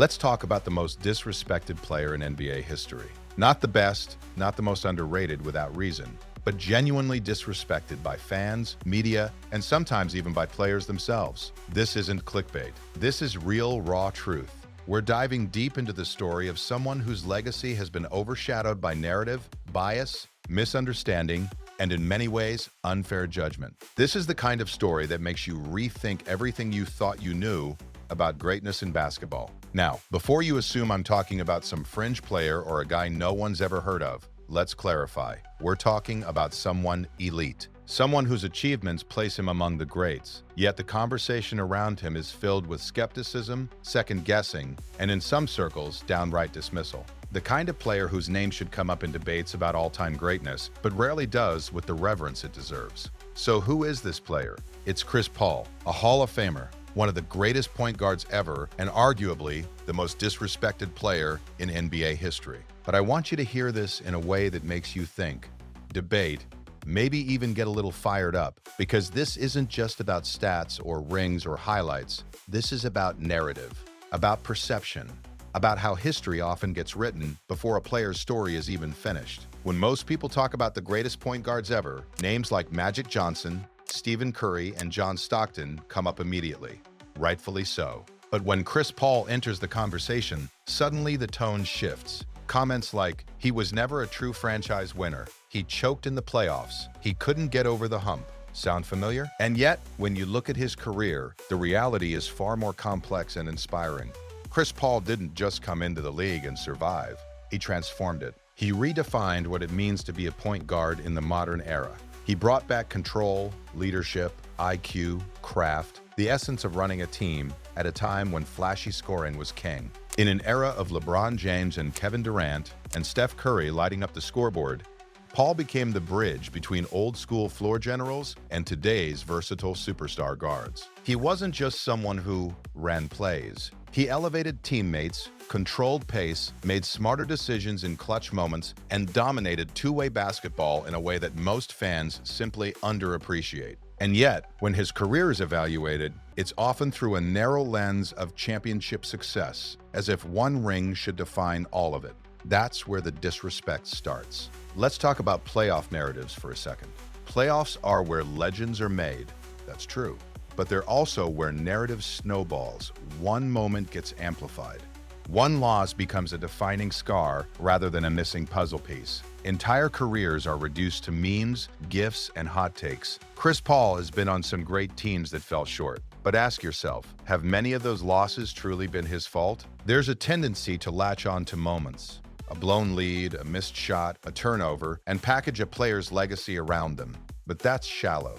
Let's talk about the most disrespected player in NBA history. Not the best, not the most underrated without reason, but genuinely disrespected by fans, media, and sometimes even by players themselves. This isn't clickbait. This is real, raw truth. We're diving deep into the story of someone whose legacy has been overshadowed by narrative, bias, misunderstanding, and in many ways, unfair judgment. This is the kind of story that makes you rethink everything you thought you knew about greatness in basketball. Now, before you assume I'm talking about some fringe player or a guy no one's ever heard of, let's clarify. We're talking about someone elite. Someone whose achievements place him among the greats. Yet the conversation around him is filled with skepticism, second-guessing, and in some circles, downright dismissal. The kind of player whose name should come up in debates about all-time greatness, but rarely does with the reverence it deserves. So who is this player? It's Chris Paul, a Hall of Famer, one of the greatest point guards ever, and arguably the most disrespected player in NBA history. But I want you to hear this in a way that makes you think, debate, maybe even get a little fired up, because this isn't just about stats or rings or highlights. This is about narrative, about perception, about how history often gets written before a player's story is even finished. When most people talk about the greatest point guards ever, names like Magic Johnson, Stephen Curry, and John Stockton come up immediately. Rightfully so. But when Chris Paul enters the conversation, suddenly the tone shifts. Comments like, he was never a true franchise winner, he choked in the playoffs, he couldn't get over the hump. Sound familiar? And yet, when you look at his career, the reality is far more complex and inspiring. Chris Paul didn't just come into the league and survive. He transformed it. He redefined what it means to be a point guard in the modern era. He brought back control, leadership, IQ, craft, the essence of running a team at a time when flashy scoring was king. In an era of LeBron James and Kevin Durant and Steph Curry lighting up the scoreboard, Paul became the bridge between old-school floor generals and today's versatile superstar guards. He wasn't just someone who ran plays. He elevated teammates, controlled pace, made smarter decisions in clutch moments, and dominated two-way basketball in a way that most fans simply underappreciate. And yet, when his career is evaluated, it's often through a narrow lens of championship success, as if one ring should define all of it. That's where the disrespect starts. Let's talk about playoff narratives for a second. Playoffs are where legends are made. That's true. But they're also where narrative snowballs. One moment gets amplified. One loss becomes a defining scar rather than a missing puzzle piece. Entire careers are reduced to memes, gifs, and hot takes. Chris Paul has been on some great teams that fell short. But ask yourself, have many of those losses truly been his fault? There's a tendency to latch on to moments. A blown lead, a missed shot, a turnover, and package a player's legacy around them. But that's shallow.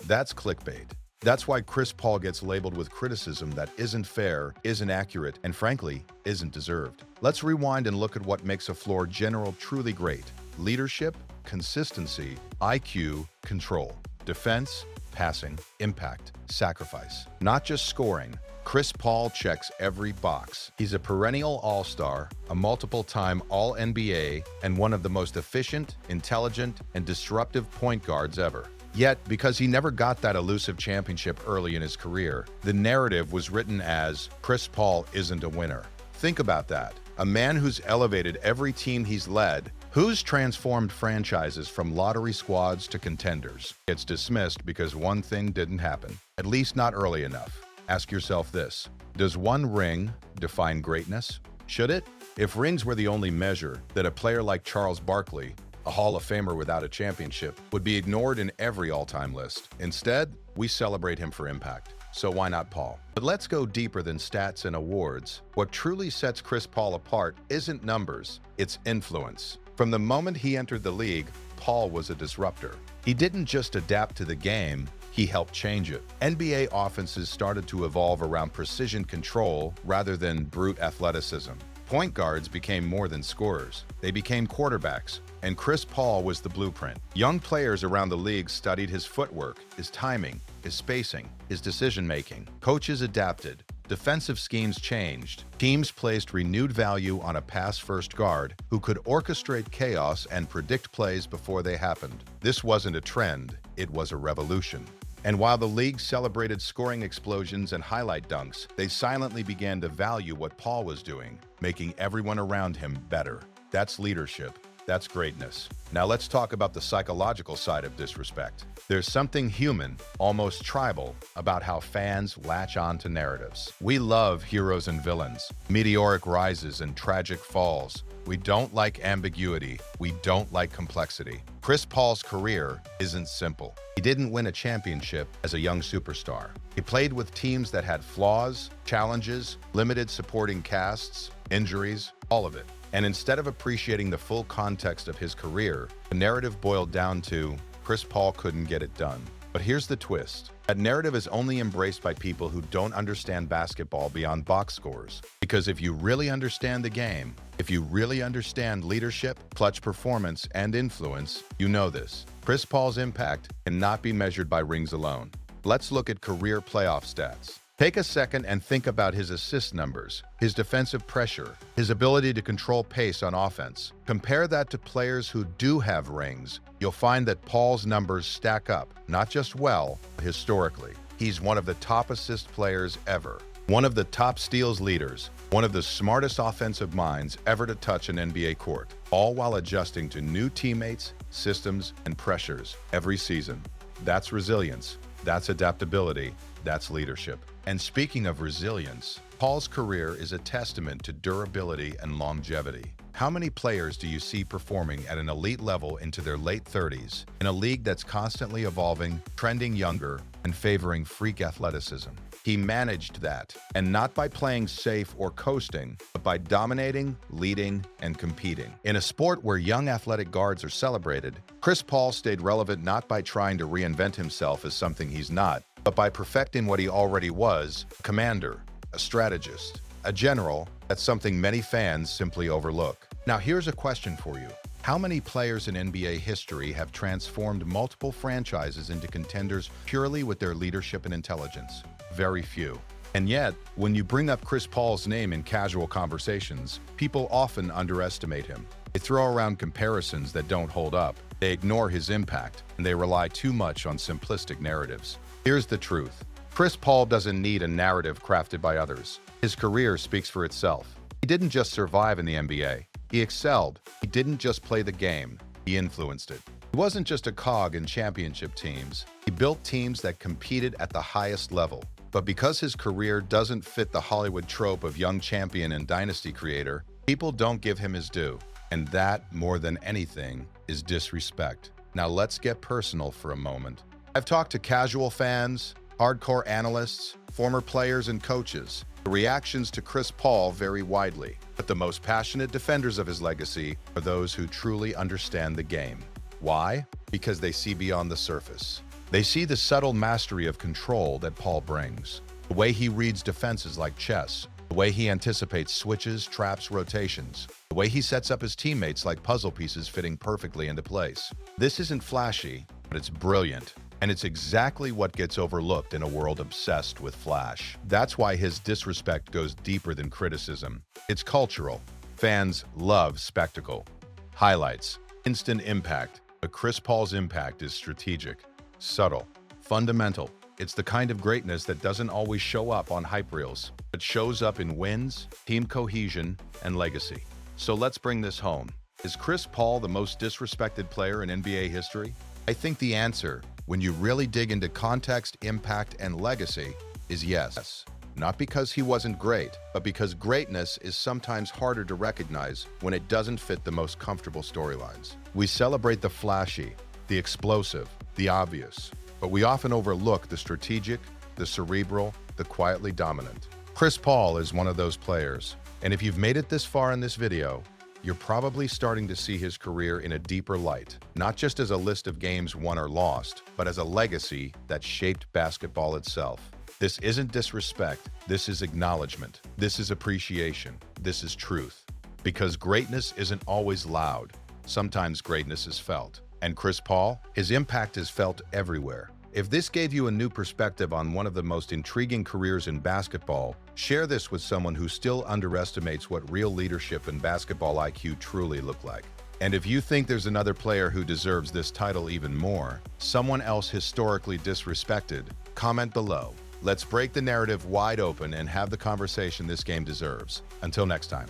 That's clickbait. That's why Chris Paul gets labeled with criticism that isn't fair, isn't accurate, and frankly, isn't deserved. Let's rewind and look at what makes a floor general truly great. Leadership, consistency, IQ, control, defense, passing, impact, sacrifice. Not just scoring. Chris Paul checks every box. He's a perennial all-star, a multiple-time All-NBA, and one of the most efficient, intelligent, and disruptive point guards ever. Yet, because he never got that elusive championship early in his career, the narrative was written as, Chris Paul isn't a winner. Think about that. A man who's elevated every team he's led, who's transformed franchises from lottery squads to contenders. It's dismissed because one thing didn't happen, at least not early enough. Ask yourself this, does one ring define greatness? Should it? If rings were the only measure, then a player like Charles Barkley, a Hall of Famer without a championship, would be ignored in every all-time list. Instead, we celebrate him for impact. So why not Paul? But let's go deeper than stats and awards. What truly sets Chris Paul apart isn't numbers, it's influence. From the moment he entered the league, Paul was a disruptor. He didn't just adapt to the game, he helped change it. NBA offenses started to evolve around precision control rather than brute athleticism. Point guards became more than scorers. They became quarterbacks, and Chris Paul was the blueprint. Young players around the league studied his footwork, his timing, his spacing, his decision-making. Coaches adapted. Defensive schemes changed. Teams placed renewed value on a pass-first guard who could orchestrate chaos and predict plays before they happened. This wasn't a trend, it was a revolution. And while the league celebrated scoring explosions and highlight dunks, they silently began to value what Paul was doing, making everyone around him better. That's leadership. That's greatness. Now let's talk about the psychological side of disrespect. There's something human, almost tribal, about how fans latch on to narratives. We love heroes and villains, meteoric rises and tragic falls. We don't like ambiguity. We don't like complexity. Chris Paul's career isn't simple. He didn't win a championship as a young superstar. He played with teams that had flaws, challenges, limited supporting casts, injuries, all of it. And instead of appreciating the full context of his career, the narrative boiled down to Chris Paul couldn't get it done. But here's the twist. That narrative is only embraced by people who don't understand basketball beyond box scores. Because if you really understand the game, if you really understand leadership, clutch performance, and influence, you know this. Chris Paul's impact cannot be measured by rings alone. Let's look at career playoff stats. Take a second and think about his assist numbers, his defensive pressure, his ability to control pace on offense. Compare that to players who do have rings. You'll find that Paul's numbers stack up, not just well, but historically. He's one of the top assist players ever, one of the top steals leaders, one of the smartest offensive minds ever to touch an NBA court, all while adjusting to new teammates, systems, and pressures every season. That's resilience. That's adaptability. That's leadership. And speaking of resilience, Paul's career is a testament to durability and longevity. How many players do you see performing at an elite level into their late 30s in a league that's constantly evolving, trending younger, and favoring freak athleticism? He managed that, and not by playing safe or coasting, but by dominating, leading, and competing. In a sport where young athletic guards are celebrated, Chris Paul stayed relevant not by trying to reinvent himself as something he's not, but by perfecting what he already was: a commander, a strategist, a general. That's something many fans simply overlook. Now here's a question for you. How many players in NBA history have transformed multiple franchises into contenders purely with their leadership and intelligence? Very few. And yet, when you bring up Chris Paul's name in casual conversations, people often underestimate him. They throw around comparisons that don't hold up. They ignore his impact, and they rely too much on simplistic narratives. Here's the truth. Chris Paul doesn't need a narrative crafted by others. His career speaks for itself. He didn't just survive in the NBA. He excelled. He didn't just play the game. He influenced it. He wasn't just a cog in championship teams. He built teams that competed at the highest level. But because his career doesn't fit the Hollywood trope of young champion and dynasty creator, people don't give him his due. And that, more than anything, is disrespect. Now let's get personal for a moment. I've talked to casual fans, hardcore analysts, former players and coaches. The reactions to Chris Paul vary widely, but the most passionate defenders of his legacy are those who truly understand the game. Why? Because they see beyond the surface. They see the subtle mastery of control that Paul brings, the way he reads defenses like chess, the way he anticipates switches, traps, rotations, the way he sets up his teammates like puzzle pieces fitting perfectly into place. This isn't flashy, but it's brilliant. And it's exactly what gets overlooked in a world obsessed with flash. That's why his disrespect goes deeper than criticism. It's cultural. Fans love spectacle. Highlights, instant impact. But Chris Paul's impact is strategic, subtle, fundamental. It's the kind of greatness that doesn't always show up on hype reels, but shows up in wins, team cohesion, and legacy. So let's bring this home. Is Chris Paul the most disrespected player in NBA history? I think the answer, when you really dig into context, impact, and legacy, is yes. Not because he wasn't great, but because greatness is sometimes harder to recognize when it doesn't fit the most comfortable storylines. We celebrate the flashy, the explosive, the obvious, but we often overlook the strategic, the cerebral, the quietly dominant. Chris Paul is one of those players, and if you've made it this far in this video, you're probably starting to see his career in a deeper light, not just as a list of games won or lost, but as a legacy that shaped basketball itself. This isn't disrespect, this is acknowledgement, this is appreciation, this is truth. Because greatness isn't always loud, sometimes greatness is felt. And Chris Paul, his impact is felt everywhere. If this gave you a new perspective on one of the most intriguing careers in basketball, share this with someone who still underestimates what real leadership and basketball IQ truly look like. And if you think there's another player who deserves this title even more, someone else historically disrespected, comment below. Let's break the narrative wide open and have the conversation this game deserves. Until next time.